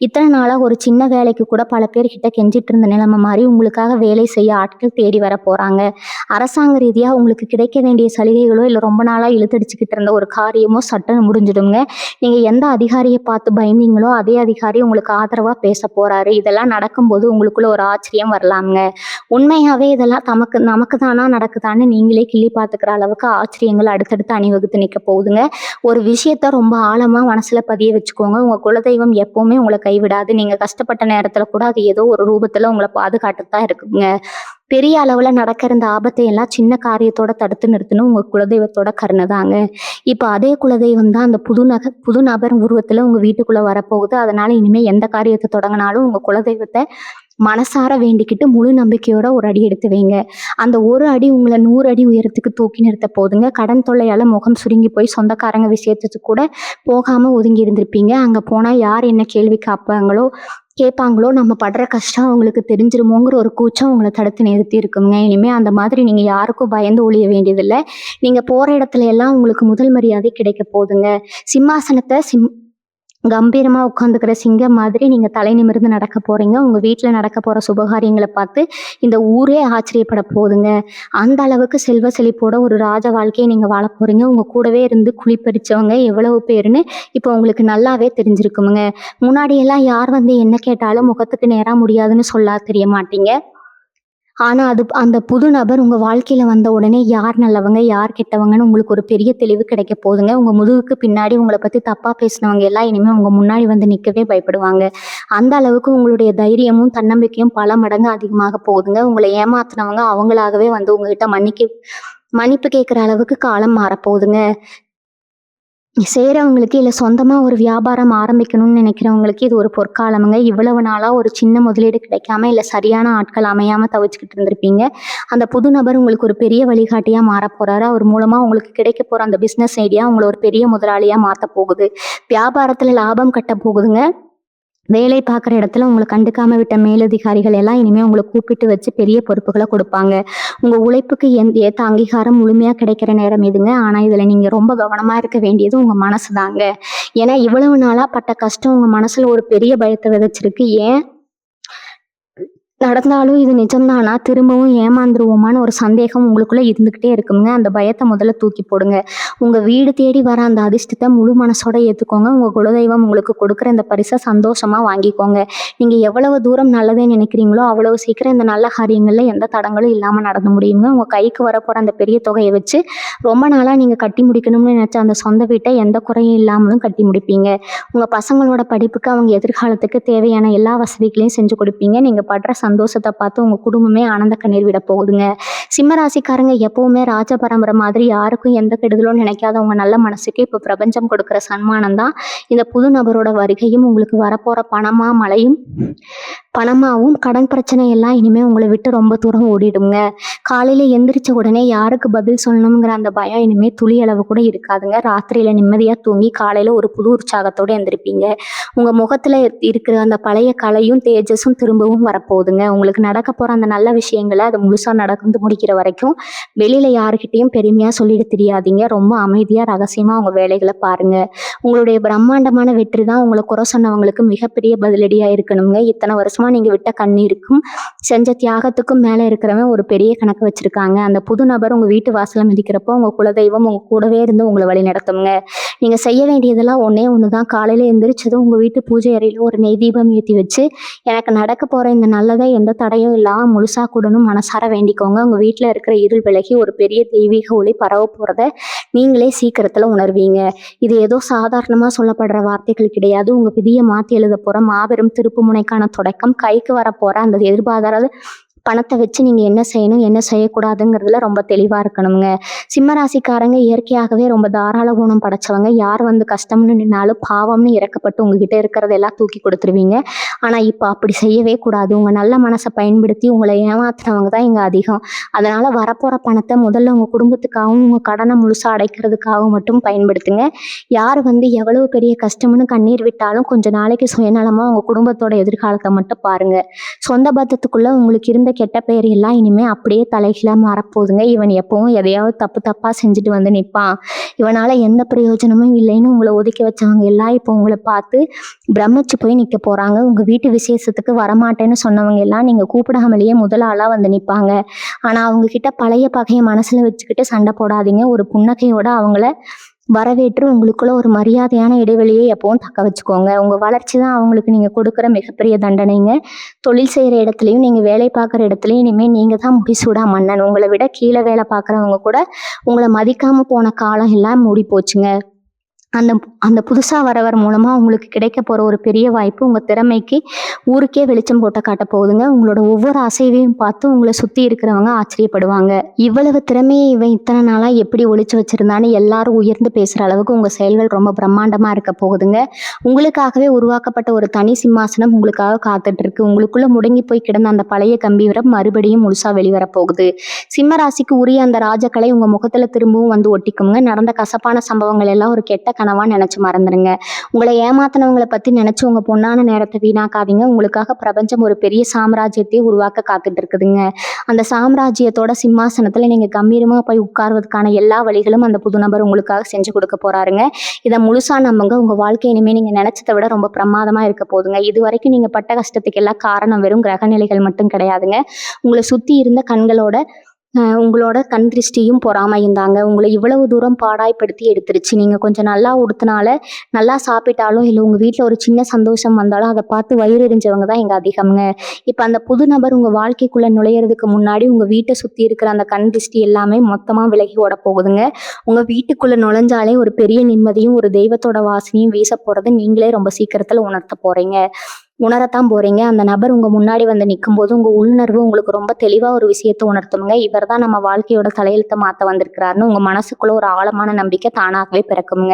இத்தனை நாளா ஒரு சின்ன வேலைக்கு கூட பல பேர்கிட்ட கெஞ்சிட்டு இருந்த நிலைமை மாதிரி உங்களுக்காக வேலை செய்ய ஆட்கள் தேடி வர போறாங்க. அரசாங்க ரீதியா உங்களுக்கு கிடைக்க வேண்டிய சலுகைகளோ இல்லை ரொம்ப நாளா இழுத்தடிச்சுக்கிட்டு இருந்த ஒரு காரியமோ சட்டுன்னு முடிஞ்சிடுங்க. நீங்க எந்த அதிகாரியை பார்த்து பயந்தீங்களோ அதே அதிகாரி உங்களுக்கு ஆதரவா பேச போறாரு. இதெல்லாம் நடக்கும்போது உங்களுக்குள்ள ஒரு ஆச்சரியம் வரலாமுங்க. உண்மையாவே இதெல்லாம் நமக்கு தானா நடக்குதான்னு நீங்களே கிள்ளி பார்த்துக்கிற அளவுக்கு ஆச்சரியங்கள் அடுத்தடுத்து அணிவகுத்து நிற்க போகுதுங்க. ஒரு விஷயத்த ரொம்ப ஆழமா மனசுல பதிய வச்சுக்கோங்க. உங்க குலதெய்வம் எப்பவுமே உங்களை கைவிடாது. நீங்க கஷ்டப்பட்ட நேரத்துல கூட அது ஏதோ ஒரு ரூபத்துல உங்களை பாதுகாத்துதான் இருக்குங்க. பெரிய அளவுல நடக்கிற இந்த ஆபத்தை எல்லாம் சின்ன காரியத்தோட தடுத்து நிறுத்தணும் உங்க குலதெய்வத்தோட கருணை தாங்க. இப்ப அதே குலதெய்வம் தான் அந்த புது நபர் உருவத்துல உங்க வீட்டுக்குள்ள வரப்போகுது. அதனால இனிமே எந்த காரியத்தை தொடங்கினாலும் உங்க குலதெய்வத்தை மனசார வேண்டிக்கிட்டு முழு நம்பிக்கையோட ஒரு அடி எடுத்து வைங்க. அந்த ஒரு அடி உங்களை 100 அடி உயரத்துக்கு தூக்கி நிறுத்த போதுங்க. கடன் தொல்லையால முகம் சுருங்கி போய் சொந்தக்காரங்க விஷயத்துக்கு கூட போகாம ஒதுங்கி இருந்திருப்பீங்க. அங்க போனா யார் என்ன கேள்வி கேட்பாங்களோ, நம்ம படுற கஷ்டம் அவங்களுக்கு தெரிஞ்சிருமோங்கிற ஒரு கூச்சம் உங்களை தடுத்து நிறுத்தி இருக்குங்க. இனிமே அந்த மாதிரி நீங்க யாருக்கும் பயந்து ஒழிய வேண்டியதில்லை. நீங்க போற இடத்துல எல்லாம் உங்களுக்கு முதல் மரியாதை கிடைக்க போகுதுங்க. சிம்மாசனத்தை கம்பீரமா உட்காந்துக்கிற சிங்கம் மாதிரி நீங்க தலை நிமிர்ந்து நடக்க போறீங்க. உங்க வீட்டுல நடக்க போற சுபகாரியங்களை பார்த்து இந்த ஊரே ஆச்சரியப்பட போகுதுங்க. அந்த அளவுக்கு செல்வ செழிப்போட ஒரு ராஜ வாழ்க்கையை நீங்க வாழ போறீங்க. உங்க கூடவே இருந்து குளிப்பறிச்சவங்க எவ்வளவு பேருன்னு இப்போ உங்களுக்கு நல்லாவே தெரிஞ்சிருக்குமுங்க. முன்னாடி எல்லாம் யார் வந்து என்ன கேட்டாலும் முகத்துக்கு நேரா முடியாதுன்னு சொல்ல தெரிய மாட்டீங்க. ஆனா அந்த புது நபர் உங்க வாழ்க்கையில வந்த உடனே யார் நல்லவங்க யார் கெட்டவங்கன்னு உங்களுக்கு ஒரு பெரிய தெளிவு கிடைக்க போகுதுங்க. உங்க முதுகுக்கு பின்னாடி உங்களை பத்தி தப்பா பேசினவங்க எல்லாம் இனிமே உங்க முன்னாடி வந்து நிக்கவே பயப்படுவாங்க. அந்த அளவுக்கு உங்களுடைய தைரியமும் தன்னம்பிக்கையும் பல மடங்கு அதிகமாக போகுதுங்க. உங்களை ஏமாத்தினவங்க அவங்களாகவே வந்து உங்ககிட்ட மன்னிப்பு கேட்கிற அளவுக்கு காலம் மாறப்போகுதுங்க. செய்கிறவங்களுக்கு இல்லை சொந்தமாக ஒரு வியாபாரம் ஆரம்பிக்கணும்னு நினைக்கிறவங்களுக்கு இது ஒரு பொற்காலமுங்க. இவ்வளவு நாளாக ஒரு சின்ன முதலீடு கிடைக்காம இல்லை சரியான ஆட்கள் அமையாமல் தவிச்சுக்கிட்டு இருந்திருப்பீங்க. அந்த புது நபர் உங்களுக்கு ஒரு பெரிய வழிகாட்டியாக மாற போகிறாரு. அவர் மூலமாக உங்களுக்கு கிடைக்க போகிற அந்த பிஸ்னஸ் ஐடியா உங்களை ஒரு பெரிய முதலாளியாக மாற்ற போகுது. வியாபாரத்தில் லாபம் கட்ட போகுதுங்க. வேலை பார்க்குற இடத்துல உங்களை கண்டுக்காம விட்ட மேலதிகாரிகள் எல்லாம் இனிமேல் உங்களை கூப்பிட்டு வச்சு பெரிய பொறுப்புகளை கொடுப்பாங்க. உங்கள் உழைப்புக்கு ஏற்ற அங்கீகாரம் முழுமையாக கிடைக்கிற நேரம் இதுங்க. ஆனால் இதில் நீங்கள் ரொம்ப கவனமாக இருக்க வேண்டியது உங்கள் மனசு தாங்க. ஏன்னா இவ்வளவு நாளாக பட்ட கஷ்டம் உங்கள் மனசில் ஒரு பெரிய பயத்தை விதைச்சிருக்கு. ஏன் நடந்தாலும் இது நிஜம்தானா? திரும்பவும் ஏமாந்துருவோமான்னு ஒரு சந்தேகம் உங்களுக்குள்ள இருந்துகிட்டே இருக்குங்க. அந்த பயத்த முதல்ல தூக்கி போடுங்க. உங்க வீடு தேடி வர அந்த அதிர்ஷ்டத்த முழு மனசோட ஏத்துக்கோங்க. உங்க குலதெய்வம் உங்களுக்கு கொடுக்குற இந்த பரிச சந்தோஷமா வாங்கிக்கோங்க. நீங்க எவ்வளவு தூரம் நல்லதே நினைக்கிறீங்களோ, அவ்வளவு சீக்கிரம் இந்த நல்ல காரியங்கள்ல எந்த தடங்களும் இல்லாம நடந்து முடியுங்க. உங்க கைக்கு வரப்போற அந்த பெரிய தொகைய வச்சு, ரொம்ப நாளா நீங்க கட்டி முடிக்கணும்னு நினைச்ச அந்த சொந்த வீட்ட எந்த குறையும் இல்லாமலும் கட்டி முடிப்பீங்க. உங்க பசங்களோட படிப்புக்கு, அவங்க எதிர்காலத்துக்கு தேவையான எல்லா வசதிகளையும் செஞ்சு கொடுப்பீங்க. நீங்க படுற சந்தோஷத்த பார்த்து உங்க குடும்பமே ஆனந்த கண்ணீர் விட போகுதுங்க. சிம்ம ராசிக்காரங்க எப்பவுமே ராஜ பரம்பரை மாதிரி யாருக்கும் எந்த கெடுதலும் நினைக்காதவங்க நல்ல மனசுக்கு இப்ப பிரபஞ்சம் கொடுக்குற சன்மானம் தான் இந்த புது நபரோட வருகையும் உங்களுக்கு வரப்போற பணமாவும் கடன் பிரச்சனை எல்லாம் இனிமே உங்களை விட்டு ரொம்ப தூரம் ஓடிடுங்க. காலையில எந்திரிச்ச உடனே யாருக்கு பதில் சொல்லணுங்கிற அந்த பயம் இனிமே துளி அளவு கூட இருக்காதுங்க. ராத்திரியில நிம்மதியா தூங்கி காலையில ஒரு புது உற்சாகத்தோட எந்திரிப்பீங்க. உங்க முகத்துல இருக்கிற அந்த பழைய கலையும் தேஜஸும் திரும்பவும் வரப்போகுதுங்க. உங்களுக்கு நடக்க போற அந்த நல்ல விஷயங்களை அது முழுசா நடந்து முடிக்கிற வரைக்கும் வெளியில யாருக்கிட்டையும் பெருமையா சொல்லிட தெரியாதீங்க. ரொம்ப அமைதியா ரகசியமா உங்க வேலைகளை பாருங்க. உங்களுடைய பிரம்மாண்டமான வெற்றி தான் உங்களை குறை சொன்னவங்களுக்கு மிகப்பெரிய பதிலடியா இருக்கணுங்க. இத்தனை வருஷமா நீங்க விட்ட கண்ணீருக்கும் செஞ்ச தியாகத்துக்கும் மேல இருக்கிறவன் ஒரு பெரிய கணக்கு வச்சிருக்காங்க. அந்த புது நபர் உங்க வீட்டு வாசல மிதிக்கிறப்போ உங்க குலதெய்வம் உங்க கூடவே இருந்து உங்களை வழி நடத்துங்க. நீங்க செய்ய வேண்டியதெல்லாம் ஒன்னே ஒண்ணுதான். காலையில எந்திரிச்சதும் உங்க வீட்டு பூஜை அறையில ஒரு நெய் தீபம் ஏற்றி வச்சு, எனக்கு நடக்க போற இந்த நல்லதை எந்த தடையும் இல்லாம முழுசா கூடணும் மனசார வேண்டிக்கோங்க. உங்க வீட்டுல இருக்கிற இருள் விலகி ஒரு பெரிய தெய்வீக ஒளி பரவ போறத நீங்களே சீக்கிரத்துல உணர்வீங்க. இது ஏதோ சாதாரணமா சொல்லப்படுற வார்த்தைகள் கிடையாது. உங்க விதியை மாத்தி எழுத போற மாபெரும் திருப்பு முனைக்கான தொடக்கம். கைக்கு வரப்போற அந்த எதிர்பாராத பணத்தை வச்சு நீங்க என்ன செய்யணும் என்ன செய்யக்கூடாதுங்கிறதுல ரொம்ப தெளிவா இருக்கணுங்க. சிம்ம ராசிக்காரங்க இயற்கையாகவே ரொம்ப தாராள குணம் படைச்சவங்க. யார் வந்து கஷ்டம்னு நின்னாலும் பாவம்னு இறக்கப்பட்டு உங்ககிட்ட இருக்கிறதெல்லாம் தூக்கி கொடுத்துருவீங்க. ஆனா இப்ப அப்படி செய்யவே கூடாது. உங்க நல்ல மனசை பயன்படுத்தி உங்களை ஏமாத்துறவங்க தான் இங்க அதிகம். அதனால வரப்போற பணத்தை முதல்ல உங்க குடும்பத்துக்காகவும் உங்க கடனை முழுசா அடைக்கிறதுக்காகவும் மட்டும் பயன்படுத்துங்க. யார் வந்து எவ்வளவு பெரிய கஷ்டம்னு கண்ணீர் விட்டாலும் கொஞ்ச நாளைக்கு சுயநலமா உங்க குடும்பத்தோட எதிர்காலத்தை மட்டும் பாருங்க. சொந்த பத்தத்துக்குள்ள உங்களுக்கு இருந்த கெட்ட பெயர் எல்லாம் இனிமே அப்படியே தலைகீழா மாறப்போகுதுங்க. இவன் எப்பவும் எதையாவது தப்பா செஞ்சுட்டு வந்து நிற்பான், இவனால எந்த பிரயோஜனமும் இல்லைன்னு உங்களை ஒதுக்கி வச்சவங்க எல்லாம் இப்போ உங்களை பார்த்து பிரமிச்சு போய் நிற்க போறாங்க. உங்க வீட்டு விசேஷத்துக்கு வரமாட்டேன்னு சொன்னவங்க எல்லாம் நீங்க கூப்பிடாமலேயே முதல் ஆளா வந்து நிற்பாங்க. ஆனா அவங்க கிட்ட பழைய பகையை மனசுல வச்சுக்கிட்டு சண்டை போடாதீங்க. ஒரு புன்னகையோட அவங்கள வரவேற்று உங்களுக்குள்ள ஒரு மரியாதையான இடைவெளியை எப்பவும் தக்க வச்சுக்கோங்க. உங்க வளர்ச்சி தான் அவங்களுக்கு நீங்க கொடுக்குற மிகப்பெரிய தண்டனைங்க. தொழில் செய்யற இடத்துலயும் நீங்க வேலை பார்க்குற இடத்துலயும் இனிமே நீங்க தான் முடிசூடா மன்னன். உங்களை விட கீழே வேலை பார்க்குறவங்க கூட உங்களை மதிக்காம போன காலம் எல்லாம் மூடி போச்சுங்க. அந்த அந்த புதுசா வரவர் மூலமா உங்களுக்கு கிடைக்க போற ஒரு பெரிய வாய்ப்பு உங்க திறமைக்கு ஊருக்கே வெளிச்சம் போட்ட காட்ட போகுதுங்க. உங்களோட ஒவ்வொரு அசைவையும் பார்த்து உங்களை சுத்தி இருக்கிறவங்க ஆச்சரியப்படுவாங்க. இவ்வளவு திறமையை இவன் இத்தனை நாளா எப்படி ஒளிச்சு வச்சிருந்தான்னு எல்லாரும் உயர்ந்து பேசுற அளவுக்கு உங்க செயல்கள் ரொம்ப பிரம்மாண்டமா இருக்க போகுதுங்க. உங்களுக்காகவே உருவாக்கப்பட்ட ஒரு தனி சிம்மாசனம் உங்களுக்காக காத்துட்டு இருக்கு. உங்களுக்குள்ள முடங்கி போய் கிடந்த அந்த பழைய கம்பீரம் மறுபடியும் முழுசா வெளிவர போகுது. சிம்ம ராசிக்கு உரிய அந்த ராஜக்கலை உங்க முகத்துல திரும்பவும் வந்து ஒட்டிக்குங்க. நடந்த கசப்பான சம்பவங்கள் எல்லாம் ஒரு கெட்ட கனவா நினைச்சு மறந்துடுங்க. உங்களை ஏமாத்தினவங்களை பத்தி நினைச்சு உங்க பொண்ணான நேரத்தை வீணாக்காதீங்க. உங்களுக்காக பிரபஞ்சம் ஒரு பெரிய சாம்ராஜ்யத்தை உருவாக்க காத்துட்டு இருக்குதுங்க. அந்த சாம்ராஜ்யத்தோட சிம்மாசனத்துல நீங்க கம்பீரமா போய் உட்கார்வதற்கான எல்லா வழிகளும் அந்த புது நபர் உங்களுக்காக செஞ்சு கொடுக்க போறாருங்க. இதை முழுசா நம்புங்க. உங்க வாழ்க்கை இனிமே நீங்க நினைச்சதை விட ரொம்ப பிரமாதமா இருக்க போதுங்க. இது வரைக்கும் நீங்க பட்ட கஷ்டத்துக்கு எல்லாம் காரணம் வெறும் கிரக நிலைகள் மட்டும் கிடையாதுங்க. உங்களை சுத்தி இருந்த உங்களோட கண் திருஷ்டியும் பொறாமையும் தாங்க உங்களை இவ்வளவு தூரம் பாடாய்படுத்தி எடுத்துருச்சு. நீங்க கொஞ்சம் நல்லா உடுத்தினால நல்லா சாப்பிட்டாலும் இல்லை உங்க வீட்டில் ஒரு சின்ன சந்தோஷம் வந்தாலும் அதை பார்த்து வயிறு எரிஞ்சவங்க தான் இங்க அதிகம்ங்க. இப்போ அந்த புது நபர் உங்க வாழ்க்கைக்குள்ள நுழையிறதுக்கு முன்னாடி உங்க வீட்டை சுத்தி இருக்கிற அந்த கண் திருஷ்டி எல்லாமே மொத்தமா விலகி ஓட போகுதுங்க. உங்க வீட்டுக்குள்ள நுழைஞ்சாலே ஒரு பெரிய நிம்மதியும் ஒரு தெய்வத்தோட வாசனையும் வீச போறது நீங்களே ரொம்ப சீக்கிரத்துல உணரத்தான் போறீங்க. அந்த நபர் உங்க முன்னாடி வந்து நிற்கும் போது உங்க உள்நர்வு உங்களுக்கு ரொம்ப தெளிவா ஒரு விஷயத்தை உணர்த்துங்க. இவர் தான் நம்ம வாழ்க்கையோட தலையெழுத்தை மாத்த வந்திருக்கிறாருன்னு உங்க மனசுக்குள்ள ஒரு ஆழமான நம்பிக்கை தானாகவே பிறக்குங்க.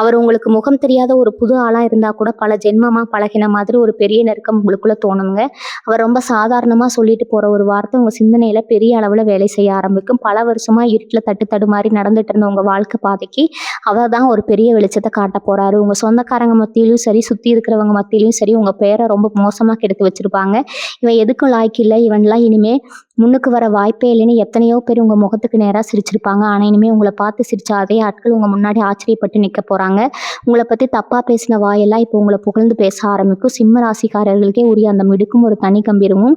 அவர் உங்களுக்கு முகம் தெரியாத ஒரு புது ஆளா இருந்தா கூட பல ஜென்மமா பழகின மாதிரி ஒரு பெரிய நெருக்கம் உங்களுக்குள்ள தோணுங்க. அவர் ரொம்ப சாதாரணமா சொல்லிட்டு போற ஒரு வார்த்தை உங்க சிந்தனையில பெரிய அளவுல வேலை செய்ய ஆரம்பிக்கும். பல வருஷமா இருட்டுல தடுமாறி நடந்துட்டு இருந்த உங்க வாழ்க்கை பாதைக்கு அவர் தான் ஒரு பெரிய வெளிச்சத்தை காட்ட போறாரு. உங்க சொந்தக்காரங்க மத்தியிலும் சரி சுத்தி இருக்கிறவங்க மத்தியிலும் சரி உங்க பேரை ரொம்ப மோசமா கெடுத்து வச்சிருப்பாங்க. இவன் எதுக்கும் லாய்க்கு இல்லை, இவன்லாம் இனிமே முன்னுக்கு வர வாய்ப்பே இல்லைன்னு எத்தனையோ பேர் உங்க முகத்துக்கு நேரா சிரிச்சிருப்பாங்க. ஆனா இனிமே உங்களை பார்த்து சிரிச்ச அதே ஆட்கள் உங்க முன்னாடி ஆச்சரியப்பட்டு நிக்க போறாங்க. உங்களை பத்தி தப்பா பேசின வாயெல்லாம் இப்போ உங்களை புகழ்ந்து பேச ஆரம்பிக்கும். சிம்ம ராசிக்காரர்களுக்கே உரிய அந்த மிடுக்கும் ஒரு தனி கம்பீரமும்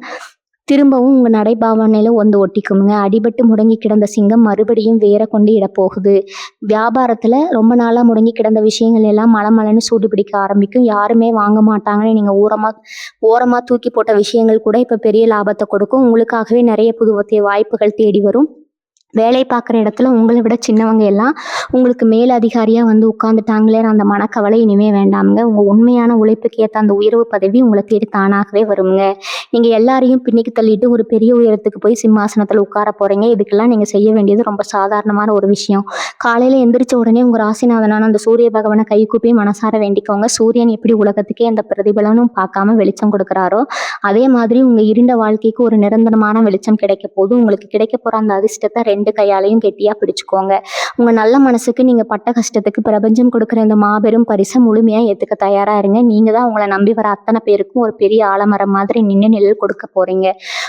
திரும்பவும் உங்க நடைபாவனையில வந்து ஒட்டிக்குங்க. அடிபட்டு முடங்கி கிடந்த சிங்கம் மறுபடியும் வேர கொண்டு இடப்போகுது. வியாபாரத்துல ரொம்ப நாளா முடங்கி கிடந்த விஷயங்கள் எல்லாம் மளமளன்னு சூடு பிடிக்க ஆரம்பிக்கும். யாருமே வாங்க மாட்டாங்கன்னு நீங்க ஓரமா தூக்கி போட்ட விஷயங்கள் கூட இப்ப பெரிய லாபத்த கொடுக்கும். உங்களுக்காகவே நிறைய புது வாய்ப்புகள் தேடி வரும். வேலை பார்க்குற இடத்துல உங்கள விட சின்னவங்க எல்லாம் உங்களுக்கு மேல் அதிகாரியா வந்து உட்கார்ந்துட்டாங்களேன்னு அந்த மனக்கவலை இனிமே வேண்டாம்ங்க. உங்க உண்மையான உழைப்புக்கு ஏத்த அந்த உயர்வு பதவி உங்கள தேடி தானாகவே வரும்ங்க. நீங்க எல்லாரையும் பின்னுக்கு தள்ளிட்டு ஒரு பெரிய உயரத்துக்கு போய் சிம்மாசனத்துல உட்கார போறீங்க. இதுக்கெல்லாம் நீங்க செய்ய வேண்டியது ரொம்ப சாதாரணமான ஒரு விஷயம். காலையில எந்திரிச்ச உடனே உங்க ராசிநாதனான அந்த சூரிய பகவானை கைகூப்பி மனசார வேண்டிக்கோங்க. சூரியன் எப்படி உலகத்துக்கே எந்த பிரதிபலனும் பார்க்காம வெளிச்சம் கொடுக்குறாரோ, அதே மாதிரி உங்க இருண்ட வாழ்க்கைக்கு ஒரு நிரந்தரமான வெளிச்சம் கிடைக்க போது. உங்களுக்கு கிடைக்க போற அந்த அதிர்ஷ்டத்தை 2 கையாலையும் கெட்டியா பிடிச்சுக்கோங்க. உங்க நல்ல மனசுக்கு நீங்க பட்ட கஷ்டத்துக்கு பிரபஞ்சம் கொடுக்குற இந்த மாபெரும் பரிசை முழுமையா ஏத்துக்க தயாரா இருங்க. நீங்க தான் உங்களை நம்பி வர அத்தனை பேருக்கும் ஒரு பெரிய ஆலமரம் மாதிரி நின்று நிழல் கொடுக்க போறீங்க.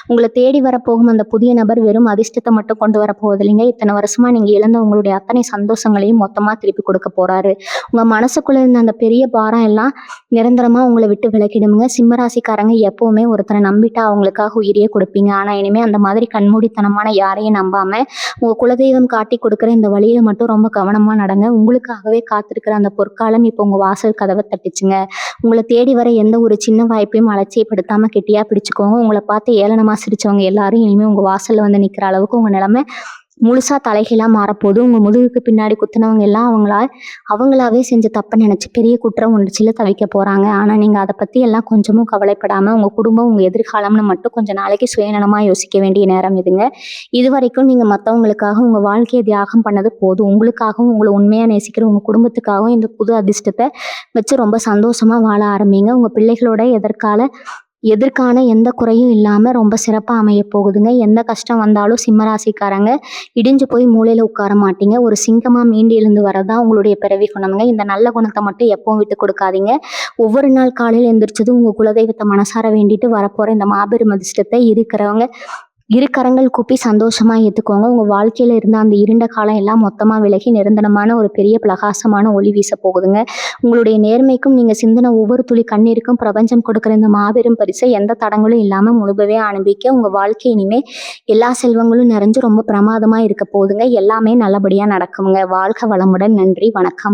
உங்களை தேடி வரப்போகும் அந்த புதிய நபர் வெறும் அதிர்ஷ்டத்தை மட்டும் கொண்டு வர போவதில்லைங்க. இத்தனை வருஷமா நீங்க இழந்த உங்களுடைய அத்தனை சந்தோஷங்களையும் மொத்தமா திருப்பி கொடுக்க போறாரு. உங்க மனசுக்குள்ள இருந்த அந்த பெரிய பாரம் எல்லாம் நிரந்தரமா உங்களை விட்டு விலகிடுங்க. சிம்மராசிக்காரங்க எப்பவுமே ஒருத்தரை நம்பிட்டா அவங்களுக்காக உயிரியே கொடுப்பீங்க. ஆனா இனிமே அந்த மாதிரி கண்மூடித்தனமான யாரையும் நம்பாம உங்க குலதெய்வம் காட்டி கொடுக்குற இந்த வழியில மட்டும் ரொம்ப கவனமா நடங்க. உங்களுக்காகவே காத்திருக்கிற அந்த பொற்காலம் இப்போ உங்க வாசல் கதவை தட்டுச்சுங்க. உங்களை தேடி வர எந்த ஒரு சின்ன வாய்ப்பையும் அலட்சியப்படுத்தாம கெட்டியா பிடிச்சுக்கோங்க. உங்களை பார்த்து ஏளனமா சிரிச்சவங்க எல்லாரும் இனிமே உங்க வாசல்ல வந்து நிக்கிற அளவுக்கு உங்க நிலைமை முழுசா தலைகீழா மாறப்போகுது. உங்க முதுகுக்கு பின்னாடி குத்துனவங்க எல்லாம் அவங்களாவே செஞ்ச தப்ப நினைச்சு பெரிய குற்ற உணர்ச்சியில தவிக்க போறாங்க. ஆனா நீங்க அதை பத்தி எல்லாம் கொஞ்சமும் கவலைப்படாம உங்க குடும்பம் உங்க எதிர்காலம்னு மட்டும் கொஞ்ச நாளைக்கு சுயநலமா யோசிக்க வேண்டிய நேரம் இதுங்க. இது வரைக்கும் நீங்க மத்தவங்களுக்காக உங்க வாழ்க்கையை தியாகம் பண்ணது போதும். உங்களுக்காகவும் உங்களை உண்மையா நேசிக்கிற உங்க குடும்பத்துக்காகவும் இந்த புது அதிர்ஷ்டத்தை வச்சு ரொம்ப சந்தோஷமா வாழ ஆரம்பிங்க. உங்க பிள்ளைகளோட எதற்கான எந்த குறையும் இல்லாம ரொம்ப சிறப்பா அமைய போகுதுங்க. எந்த கஷ்டம் வந்தாலும் சிம்மராசிக்காரங்க இடிஞ்சு போய் மூலையில உட்கார மாட்டீங்க. ஒரு சிங்கமா மீண்டு எழுந்து வரதான் உங்களுடைய பிறவி குணம்ங்க. இந்த நல்ல குணத்தை மட்டும் எப்பவும் விட்டு கொடுக்காதீங்க. ஒவ்வொரு நாள் காலையில் எந்திரிச்சதும் உங்க குலதெய்வத்தை மனசார வேண்டிட்டு வரப்போற இந்த மாபெரும் அதிர்ஷ்டத்தை இரு கரங்கள் கூப்பி சந்தோஷமா ஏத்துக்கோங்க. உங்க வாழ்க்கையில இருந்த அந்த இருண்ட காலம் எல்லாம் மொத்தமா விலகி நிரந்தரமான ஒரு பெரிய பிரகாசமான ஒளி வீச போகுதுங்க. உங்களுடைய நேர்மைக்கும் நீங்க சிந்தின ஒவ்வொரு துளி கண்ணீருக்கும் பிரபஞ்சம் கொடுக்குற இந்த மாபெரும் பரிசை எந்த தடங்களும் இல்லாம முழுபவே அனுபவிக்க உங்க வாழ்க்கை இனிமே எல்லா செல்வங்களும் நிறைஞ்சு ரொம்ப பிரமாதமா இருக்க போகுதுங்க. எல்லாமே நல்லபடியா நடக்குங்க. வாழ்க வளமுடன். நன்றி, வணக்கம்.